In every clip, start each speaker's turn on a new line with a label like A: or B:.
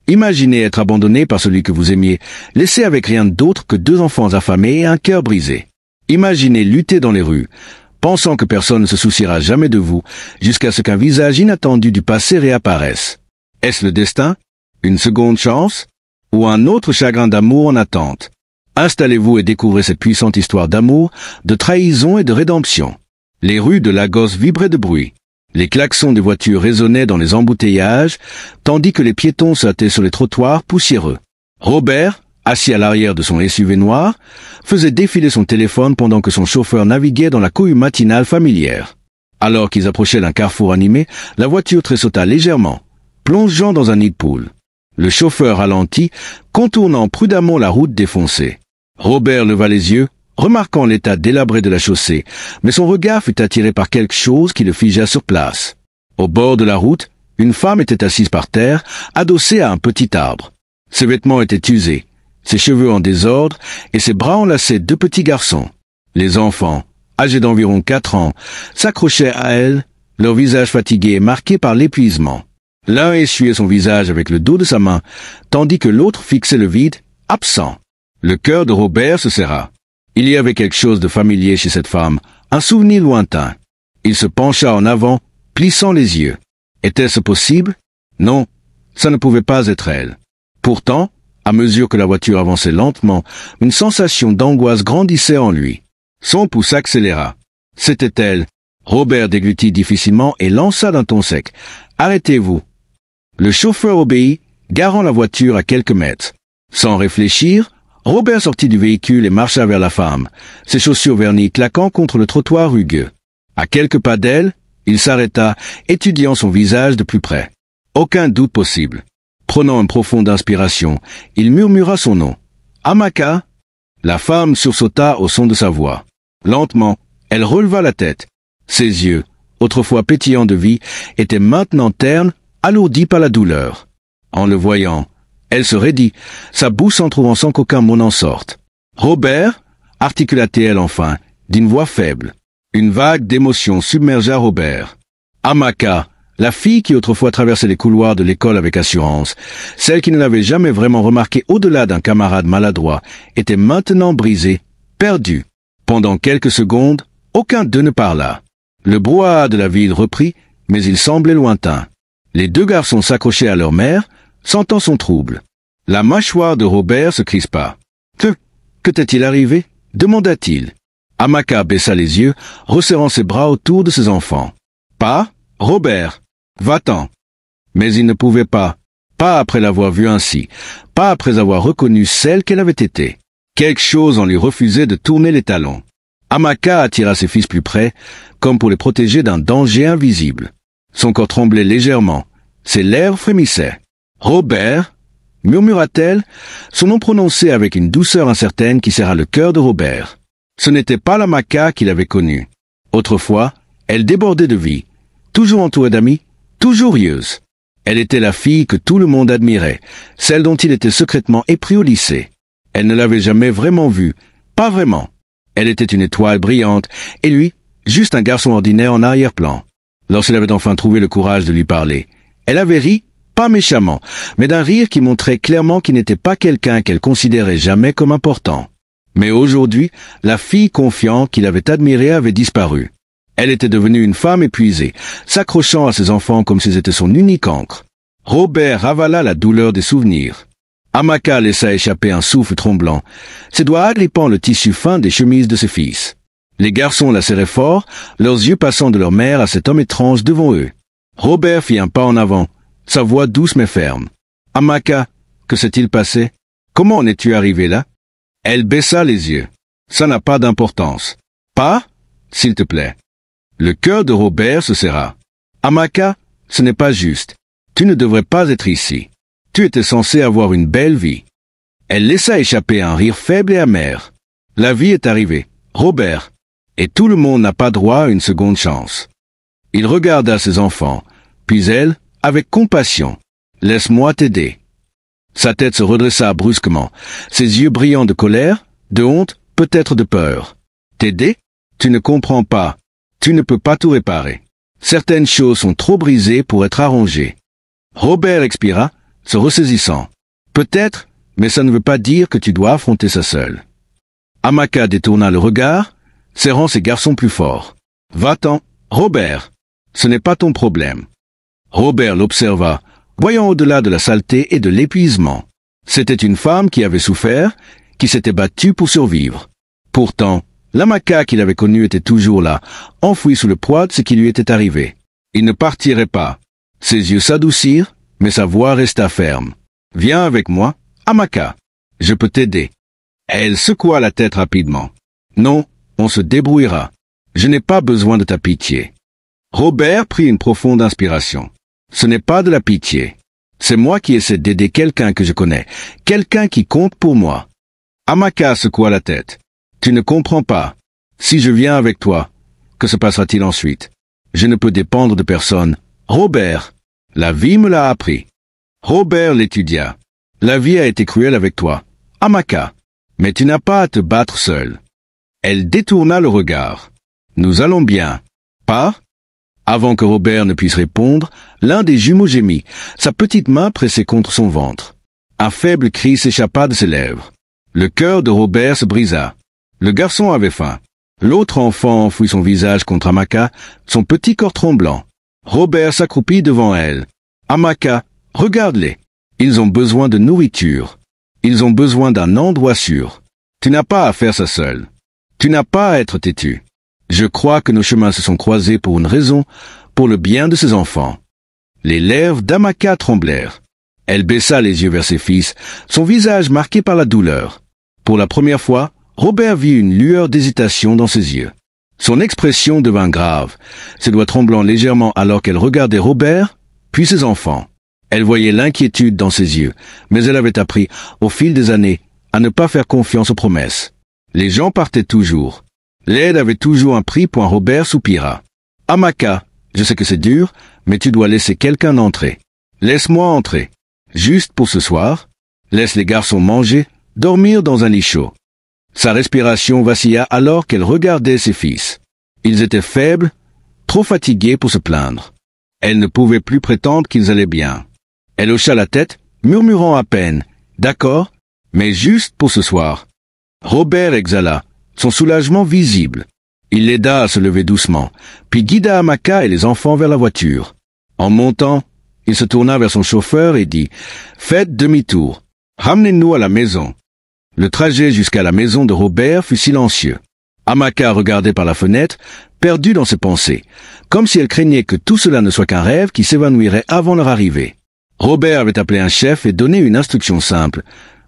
A: Imaginez être abandonné par celui que vous aimiez, laissé avec rien d'autre que 2 enfants affamés et un cœur brisé. Imaginez lutter dans les rues, pensant que personne ne se souciera jamais de vous, jusqu'à ce qu'un visage inattendu du passé réapparaisse. Est-ce le destin? Une seconde chance? Ou un autre chagrin d'amour en attente? Installez-vous et découvrez cette puissante histoire d'amour, de trahison et de rédemption. Les rues de Lagos vibraient de bruit. Les klaxons des voitures résonnaient dans les embouteillages, tandis que les piétons sautaient sur les trottoirs poussiéreux. Robert, assis à l'arrière de son SUV noir, faisait défiler son téléphone pendant que son chauffeur naviguait dans la cohue matinale familière. Alors qu'ils approchaient d'un carrefour animé, la voiture tressauta légèrement, plongeant dans un nid de poule. Le chauffeur ralentit, contournant prudemment la route défoncée. Robert leva les yeux, remarquant l'état délabré de la chaussée, mais son regard fut attiré par quelque chose qui le figea sur place. Au bord de la route, une femme était assise par terre, adossée à un petit arbre. Ses vêtements étaient usés, ses cheveux en désordre, et ses bras enlaçaient 2 petits garçons. Les enfants, âgés d'environ 4 ans, s'accrochaient à elle, leur visage fatigué et marqué par l'épuisement. L'un essuyait son visage avec le dos de sa main, tandis que l'autre fixait le vide, absent. Le cœur de Robert se serra. Il y avait quelque chose de familier chez cette femme, un souvenir lointain. Il se pencha en avant, plissant les yeux. Était-ce possible? Non, ça ne pouvait pas être elle. Pourtant, à mesure que la voiture avançait lentement, une sensation d'angoisse grandissait en lui. Son pouls s'accéléra. C'était elle. Robert déglutit difficilement et lança d'un ton sec. « Arrêtez-vous !» Le chauffeur obéit, garant la voiture à quelques mètres. Sans réfléchir, Robert sortit du véhicule et marcha vers la femme, ses chaussures vernies claquant contre le trottoir rugueux. À quelques pas d'elle, il s'arrêta, étudiant son visage de plus près. Aucun doute possible. Prenant une profonde inspiration, il murmura son nom. « Amaka !» La femme sursauta au son de sa voix. Lentement, elle releva la tête. Ses yeux, autrefois pétillants de vie, étaient maintenant ternes, alourdis par la douleur. En le voyant, elle se raidit, sa bouche s'entrouvant sans qu'aucun mot n'en sorte. « Robert !» articula-t-elle enfin, d'une voix faible. Une vague d'émotion submergea Robert. Amaka, la fille qui autrefois traversait les couloirs de l'école avec assurance, celle qui ne l'avait jamais vraiment remarqué au-delà d'un camarade maladroit, était maintenant brisée, perdue. Pendant quelques secondes, aucun d'eux ne parla. Le brouhaha de la ville reprit, mais il semblait lointain. Les 2 garçons s'accrochaient à leur mère, sentant son trouble. La mâchoire de Robert se crispa. « Que t'est-il arrivé ?» demanda-t-il. Amaka baissa les yeux, resserrant ses bras autour de ses enfants. « Pas, Robert, va-t'en !» Mais il ne pouvait pas après l'avoir vue ainsi, pas après avoir reconnu celle qu'elle avait été. Quelque chose en lui refusait de tourner les talons. Amaka attira ses fils plus près, comme pour les protéger d'un danger invisible. Son corps tremblait légèrement, ses lèvres frémissaient. « Robert !» murmura-t-elle, son nom prononcé avec une douceur incertaine qui serra le cœur de Robert. Ce n'était pas l'Amaka qu'il avait connue. Autrefois, elle débordait de vie, toujours entourée d'amis, toujours rieuse. Elle était la fille que tout le monde admirait, celle dont il était secrètement épris au lycée. Elle ne l'avait jamais vraiment vue, pas vraiment. Elle était une étoile brillante, et lui, juste un garçon ordinaire en arrière-plan. Lorsqu'elle avait enfin trouvé le courage de lui parler, elle avait ri, pas méchamment, mais d'un rire qui montrait clairement qu'il n'était pas quelqu'un qu'elle considérait jamais comme important. Mais aujourd'hui, la fille confiante qu'il avait admirée avait disparu. Elle était devenue une femme épuisée, s'accrochant à ses enfants comme s'ils étaient son unique ancre. Robert ravala la douleur des souvenirs. Amaka laissa échapper un souffle tremblant, ses doigts agrippant le tissu fin des chemises de ses fils. Les garçons la serraient fort, leurs yeux passant de leur mère à cet homme étrange devant eux. Robert fit un pas en avant, sa voix douce mais ferme. « Amaka, que s'est-il passé? Comment en es-tu arrivé là ?» Elle baissa les yeux. « Ça n'a pas d'importance. »« Pas? S'il te plaît. » Le cœur de Robert se serra. « Amaka, ce n'est pas juste. Tu ne devrais pas être ici. Tu étais censé avoir une belle vie. » Elle laissa échapper un rire faible et amer. « La vie est arrivée, Robert, et tout le monde n'a pas droit à une seconde chance. » Il regarda ses enfants, puis elle, avec compassion. « Laisse-moi t'aider. » Sa tête se redressa brusquement, ses yeux brillants de colère, de honte, peut-être de peur. « T'aider? Tu ne comprends pas. Tu ne peux pas tout réparer. Certaines choses sont trop brisées pour être arrangées. » Robert expira, se ressaisissant. Peut-être, mais ça ne veut pas dire que tu dois affronter ça seul. Amaka détourna le regard, serrant ses garçons plus fort. Va-t'en, Robert. Ce n'est pas ton problème. Robert l'observa, voyant au-delà de la saleté et de l'épuisement. C'était une femme qui avait souffert, qui s'était battue pour survivre. Pourtant, l'Amaka qu'il avait connue était toujours là, enfouie sous le poids de ce qui lui était arrivé. Il ne partirait pas. Ses yeux s'adoucirent, mais sa voix resta ferme. Viens avec moi, Amaka. Je peux t'aider. Elle secoua la tête rapidement. Non, on se débrouillera. Je n'ai pas besoin de ta pitié. Robert prit une profonde inspiration. Ce n'est pas de la pitié. C'est moi qui essaie d'aider quelqu'un que je connais, quelqu'un qui compte pour moi. Amaka secoua la tête. Tu ne comprends pas. Si je viens avec toi, que se passera-t-il ensuite? Je ne peux dépendre de personne. Robert, la vie me l'a appris. Robert l'étudia. La vie a été cruelle avec toi, Amaka, mais tu n'as pas à te battre seul. Elle détourna le regard. Nous allons bien. Pas? Avant que Robert ne puisse répondre, l'un des jumeaux gémit, sa petite main pressée contre son ventre. Un faible cri s'échappa de ses lèvres. Le cœur de Robert se brisa. Le garçon avait faim. L'autre enfant enfouit son visage contre Amaka, son petit corps tremblant. Robert s'accroupit devant elle. Amaka, regarde-les. Ils ont besoin de nourriture. Ils ont besoin d'un endroit sûr. Tu n'as pas à faire ça seul. Tu n'as pas à être têtu. Je crois que nos chemins se sont croisés pour une raison, pour le bien de ses enfants. Les lèvres d'Amaka tremblèrent. Elle baissa les yeux vers ses fils, son visage marqué par la douleur. Pour la première fois, Robert vit une lueur d'hésitation dans ses yeux. Son expression devint grave, ses doigts tremblant légèrement alors qu'elle regardait Robert, puis ses enfants. Elle voyait l'inquiétude dans ses yeux, mais elle avait appris, au fil des années, à ne pas faire confiance aux promesses. Les gens partaient toujours. L'aide avait toujours un prix, Robert soupira. Amaka, je sais que c'est dur, mais tu dois laisser quelqu'un entrer. Laisse-moi entrer. Juste pour ce soir. Laisse les garçons manger, dormir dans un lit chaud. Sa respiration vacilla alors qu'elle regardait ses fils. Ils étaient faibles, trop fatigués pour se plaindre. Elle ne pouvait plus prétendre qu'ils allaient bien. Elle hocha la tête, murmurant à peine, « D'accord, mais juste pour ce soir. » Robert exhala, son soulagement visible. Il l'aida à se lever doucement, puis guida Amaka et les enfants vers la voiture. En montant, il se tourna vers son chauffeur et dit, « Faites demi-tour. Ramenez-nous à la maison. » Le trajet jusqu'à la maison de Robert fut silencieux. Amaka regardait par la fenêtre, perdue dans ses pensées, comme si elle craignait que tout cela ne soit qu'un rêve qui s'évanouirait avant leur arrivée. Robert avait appelé un chef et donné une instruction simple,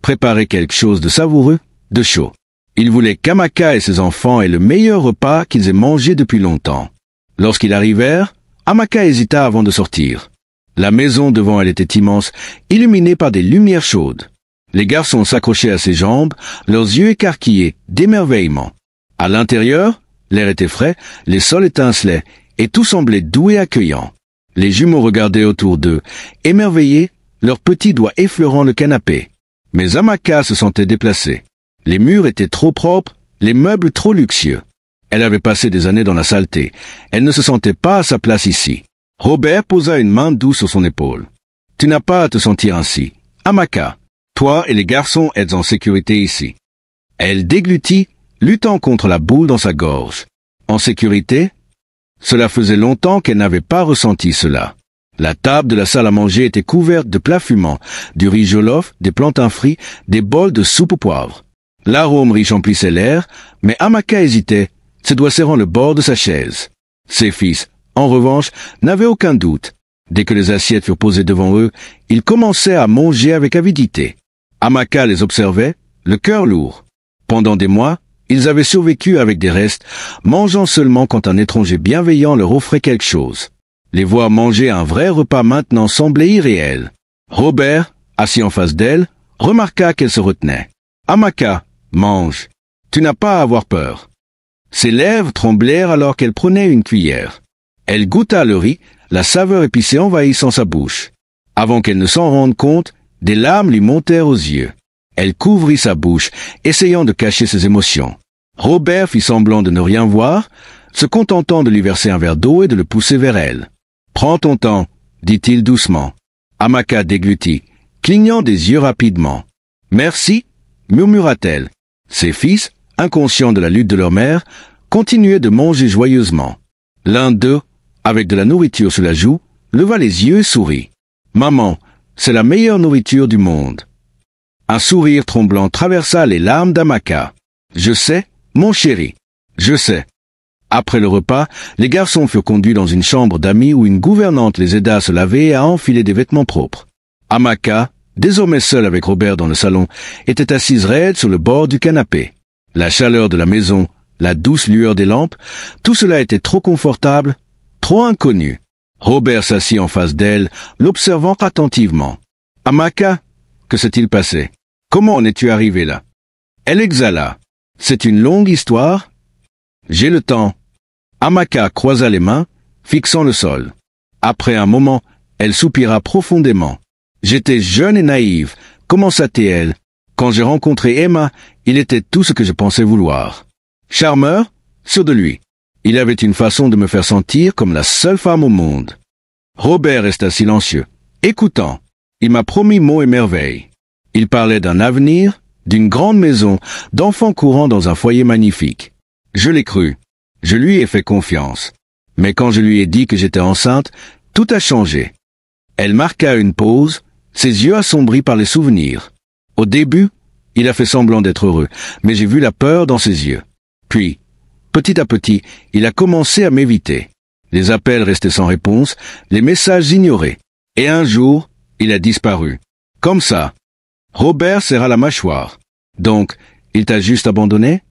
A: préparer quelque chose de savoureux, de chaud. Il voulait qu'Amaka et ses enfants aient le meilleur repas qu'ils aient mangé depuis longtemps. Lorsqu'ils arrivèrent, Amaka hésita avant de sortir. La maison devant elle était immense, illuminée par des lumières chaudes. Les garçons s'accrochaient à ses jambes, leurs yeux écarquillés, d'émerveillement. À l'intérieur, l'air était frais, les sols étincelaient, et tout semblait doux et accueillant. Les jumeaux regardaient autour d'eux, émerveillés, leurs petits doigts effleurant le canapé. Mais Amaka se sentait déplacée. Les murs étaient trop propres, les meubles trop luxueux. Elle avait passé des années dans la saleté. Elle ne se sentait pas à sa place ici. Robert posa une main douce sur son épaule. « Tu n'as pas à te sentir ainsi. Amaka, toi et les garçons êtes en sécurité ici. » Elle déglutit, luttant contre la boule dans sa gorge. En sécurité? Cela faisait longtemps qu'elle n'avait pas ressenti cela. La table de la salle à manger était couverte de plats fumants, du riz jollof, des plantains frits, des bols de soupe au poivre. L'arôme riche emplissait l'air, mais Amaka hésitait, ses doigts serrant le bord de sa chaise. Ses fils, en revanche, n'avaient aucun doute. Dès que les assiettes furent posées devant eux, ils commençaient à manger avec avidité. Amaka les observait, le cœur lourd. Pendant des mois, ils avaient survécu avec des restes, mangeant seulement quand un étranger bienveillant leur offrait quelque chose. Les voir manger un vrai repas maintenant semblait irréel. Robert, assis en face d'elle, remarqua qu'elle se retenait. « Amaka, mange. Tu n'as pas à avoir peur. » Ses lèvres tremblèrent alors qu'elle prenait une cuillère. Elle goûta le riz, la saveur épicée envahissant sa bouche. Avant qu'elle ne s'en rende compte, des larmes lui montèrent aux yeux. Elle couvrit sa bouche, essayant de cacher ses émotions. Robert fit semblant de ne rien voir, se contentant de lui verser un verre d'eau et de le pousser vers elle. « Prends ton temps, dit-il doucement. » Amaka déglutit, clignant des yeux rapidement. « Merci » murmura-t-elle. Ses fils, inconscients de la lutte de leur mère, continuaient de manger joyeusement. L'un d'eux, avec de la nourriture sur la joue, leva les yeux et sourit. « Maman, c'est la meilleure nourriture du monde. » Un sourire tremblant traversa les larmes d'Amaka. « Je sais, mon chéri, je sais. » Après le repas, les garçons furent conduits dans une chambre d'amis où une gouvernante les aida à se laver et à enfiler des vêtements propres. Amaka, désormais seule avec Robert dans le salon, était assise raide sur le bord du canapé. La chaleur de la maison, la douce lueur des lampes, tout cela était trop confortable, trop inconnu. Robert s'assit en face d'elle, l'observant attentivement. « Amaka, que s'est-il passé? Comment en es-tu arrivé là ?» Elle exhala. « C'est une longue histoire. J'ai le temps. » Amaka croisa les mains, fixant le sol. Après un moment, elle soupira profondément. « J'étais jeune et naïve, commença-t-elle. Quand j'ai rencontré Emma, il était tout ce que je pensais vouloir. Charmeur, sûr de lui. Il avait une façon de me faire sentir comme la seule femme au monde. » Robert resta silencieux, écoutant. Il m'a promis mots et merveilles. Il parlait d'un avenir, d'une grande maison, d'enfants courant dans un foyer magnifique. Je l'ai cru. Je lui ai fait confiance. Mais quand je lui ai dit que j'étais enceinte, tout a changé. Elle marqua une pause, ses yeux assombris par les souvenirs. Au début, il a fait semblant d'être heureux, mais j'ai vu la peur dans ses yeux. Puis, petit à petit, il a commencé à m'éviter. Les appels restaient sans réponse, les messages ignorés. Et un jour, il a disparu. Comme ça. Robert serra la mâchoire. Donc, il t'a juste abandonné?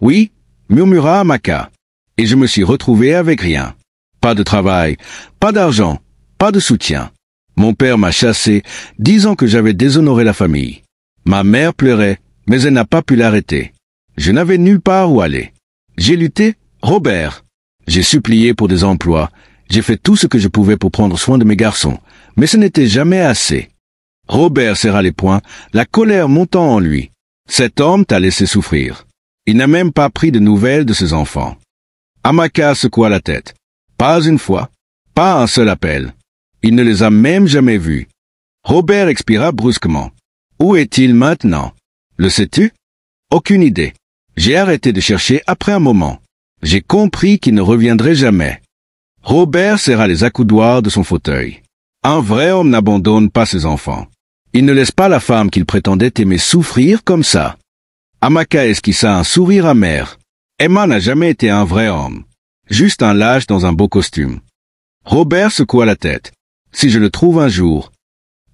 A: Oui, murmura Amaka. Et je me suis retrouvé avec rien. Pas de travail, pas d'argent, pas de soutien. Mon père m'a chassé, disant que j'avais déshonoré la famille. Ma mère pleurait, mais elle n'a pas pu l'arrêter. Je n'avais nulle part où aller. J'ai lutté, Robert. J'ai supplié pour des emplois. J'ai fait tout ce que je pouvais pour prendre soin de mes garçons. Mais ce n'était jamais assez. Robert serra les poings, la colère montant en lui. Cet homme t'a laissé souffrir. Il n'a même pas pris de nouvelles de ses enfants. Amaka secoua la tête. Pas une fois. Pas un seul appel. Il ne les a même jamais vus. Robert expira brusquement. Où est-il maintenant? Le sais-tu? Aucune idée. J'ai arrêté de chercher après un moment. J'ai compris qu'il ne reviendrait jamais. Robert serra les accoudoirs de son fauteuil. Un vrai homme n'abandonne pas ses enfants. Il ne laisse pas la femme qu'il prétendait aimer souffrir comme ça. Amaka esquissa un sourire amer. Emma n'a jamais été un vrai homme. Juste un lâche dans un beau costume. Robert secoua la tête. Si je le trouve un jour.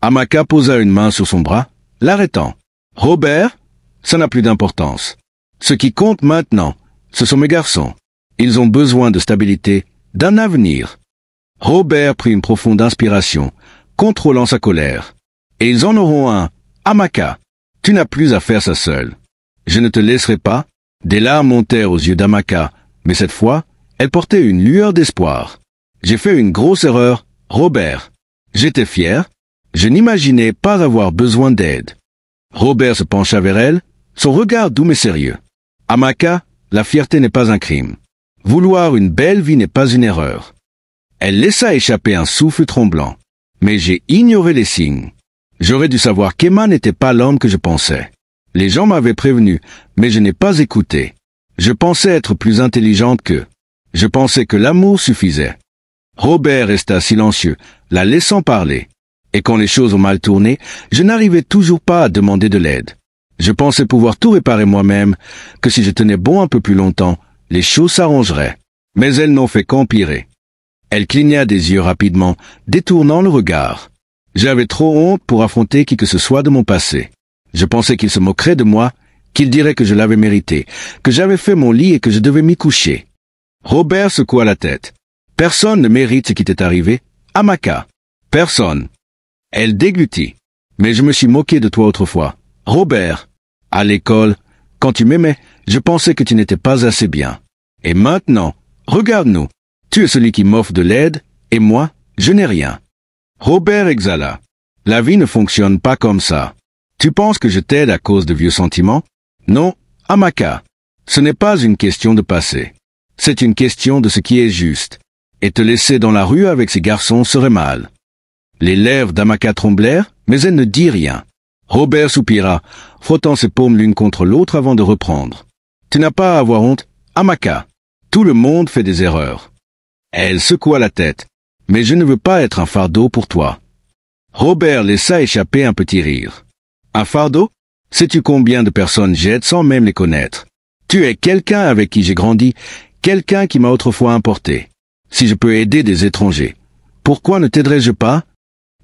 A: Amaka posa une main sur son bras, l'arrêtant. Robert, ça n'a plus d'importance. Ce qui compte maintenant, ce sont mes garçons. Ils ont besoin de stabilité, d'un avenir. Robert prit une profonde inspiration, contrôlant sa colère. Et ils en auront un. Amaka, tu n'as plus à faire ça seule. Je ne te laisserai pas. Des larmes montèrent aux yeux d'Amaka, mais cette fois, elle portait une lueur d'espoir. J'ai fait une grosse erreur, Robert. J'étais fier. Je n'imaginais pas avoir besoin d'aide. Robert se pencha vers elle, son regard doux mais sérieux. Amaka, la fierté n'est pas un crime. Vouloir une belle vie n'est pas une erreur. Elle laissa échapper un souffle tremblant. Mais j'ai ignoré les signes. J'aurais dû savoir qu'Emma n'était pas l'homme que je pensais. Les gens m'avaient prévenu, mais je n'ai pas écouté. Je pensais être plus intelligente qu'eux. Je pensais que l'amour suffisait. Robert resta silencieux, la laissant parler. Et quand les choses ont mal tourné, je n'arrivais toujours pas à demander de l'aide. Je pensais pouvoir tout réparer moi-même, que si je tenais bon un peu plus longtemps, les choses s'arrangeraient. Mais elles n'ont fait qu'empirer. Elle cligna des yeux rapidement, détournant le regard. J'avais trop honte pour affronter qui que ce soit de mon passé. Je pensais qu'il se moquerait de moi, qu'il dirait que je l'avais mérité, que j'avais fait mon lit et que je devais m'y coucher. Robert secoua la tête. Personne ne mérite ce qui t'est arrivé, Amaka. Personne. Elle déglutit. Mais je me suis moqué de toi autrefois. Robert. À l'école, quand tu m'aimais, je pensais que tu n'étais pas assez bien. Et maintenant, regarde-nous. Tu es celui qui m'offre de l'aide, et moi, je n'ai rien. Robert exhala. La vie ne fonctionne pas comme ça. Tu penses que je t'aide à cause de vieux sentiments? Non, Amaka. Ce n'est pas une question de passé. C'est une question de ce qui est juste. Et te laisser dans la rue avec ces garçons serait mal. Les lèvres d'Amaka tremblèrent, mais elle ne dit rien. Robert soupira, frottant ses paumes l'une contre l'autre avant de reprendre. Tu n'as pas à avoir honte, Amaka. Tout le monde fait des erreurs. Elle secoua la tête. Mais je ne veux pas être un fardeau pour toi. Robert laissa échapper un petit rire. Un fardeau? Sais-tu combien de personnes j'aide sans même les connaître? Tu es quelqu'un avec qui j'ai grandi, quelqu'un qui m'a autrefois importé. Si je peux aider des étrangers, pourquoi ne t'aiderais-je pas?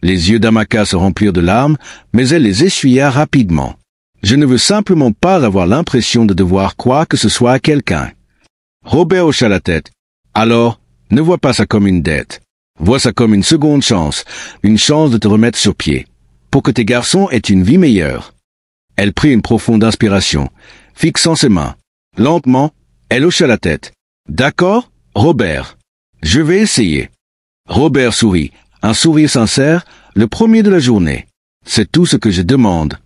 A: Les yeux d'Amaka se remplirent de larmes, mais elle les essuya rapidement. Je ne veux simplement pas avoir l'impression de devoir quoi que ce soit à quelqu'un. Robert hocha la tête. Alors, ne vois pas ça comme une dette. Vois ça comme une seconde chance, une chance de te remettre sur pied, pour que tes garçons aient une vie meilleure. Elle prit une profonde inspiration, fixant ses mains. Lentement, elle hocha la tête. D'accord, Robert. Je vais essayer. Robert sourit, un sourire sincère, le premier de la journée. C'est tout ce que je demande.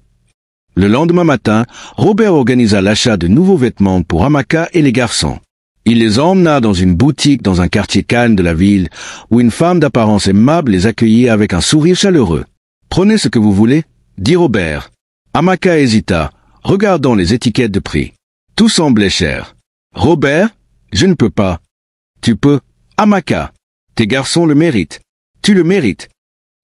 A: Le lendemain matin, Robert organisa l'achat de nouveaux vêtements pour Amaka et les garçons. Il les emmena dans une boutique dans un quartier calme de la ville, où une femme d'apparence aimable les accueillit avec un sourire chaleureux. « Prenez ce que vous voulez » dit Robert. Amaka hésita, regardant les étiquettes de prix. Tout semblait cher. « Robert, je ne peux pas. »« Tu peux. Amaka. Tes garçons le méritent. Tu le mérites. »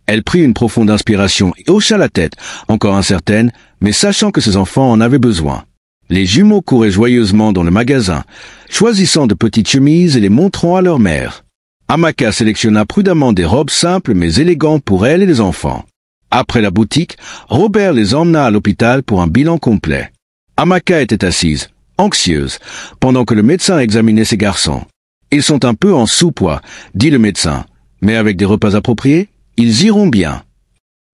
A: Elle prit une profonde inspiration et hocha la tête, encore incertaine, mais sachant que ses enfants en avaient besoin. Les jumeaux couraient joyeusement dans le magasin, choisissant de petites chemises et les montrant à leur mère. Amaka sélectionna prudemment des robes simples mais élégantes pour elle et les enfants. Après la boutique, Robert les emmena à l'hôpital pour un bilan complet. Amaka était assise, anxieuse, pendant que le médecin examinait ses garçons. « Ils sont un peu en sous-poids, dit le médecin, mais avec des repas appropriés, ils iront bien. »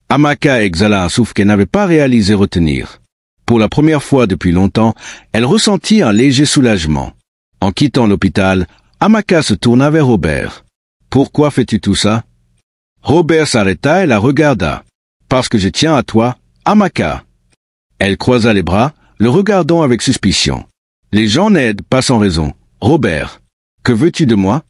A: Amaka exhala un souffle qu'elle n'avait pas réalisé retenir. Pour la première fois depuis longtemps, elle ressentit un léger soulagement. En quittant l'hôpital, Amaka se tourna vers Robert. « Pourquoi fais-tu tout ça ?» Robert s'arrêta et la regarda. « Parce que je tiens à toi, Amaka. » Elle croisa les bras, le regardant avec suspicion. « Les gens n'aident pas sans raison. Robert, que veux-tu de moi ?»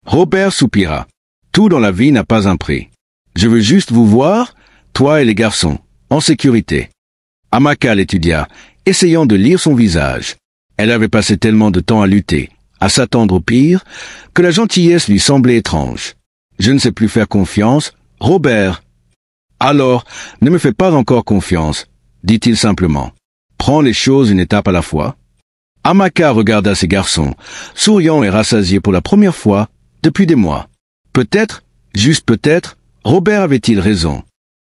A: Robert soupira. « Tout dans la vie n'a pas un prix. Je veux juste vous voir, toi et les garçons, en sécurité. » Amaka l'étudia, essayant de lire son visage. Elle avait passé tellement de temps à lutter, à s'attendre au pire, que la gentillesse lui semblait étrange. « Je ne sais plus faire confiance, Robert. »« Alors, ne me fais pas encore confiance, » dit-il simplement. « Prends les choses une étape à la fois. » Amaka regarda ses garçons, souriant et rassasié pour la première fois depuis des mois. Peut-être, juste peut-être, Robert avait-il raison.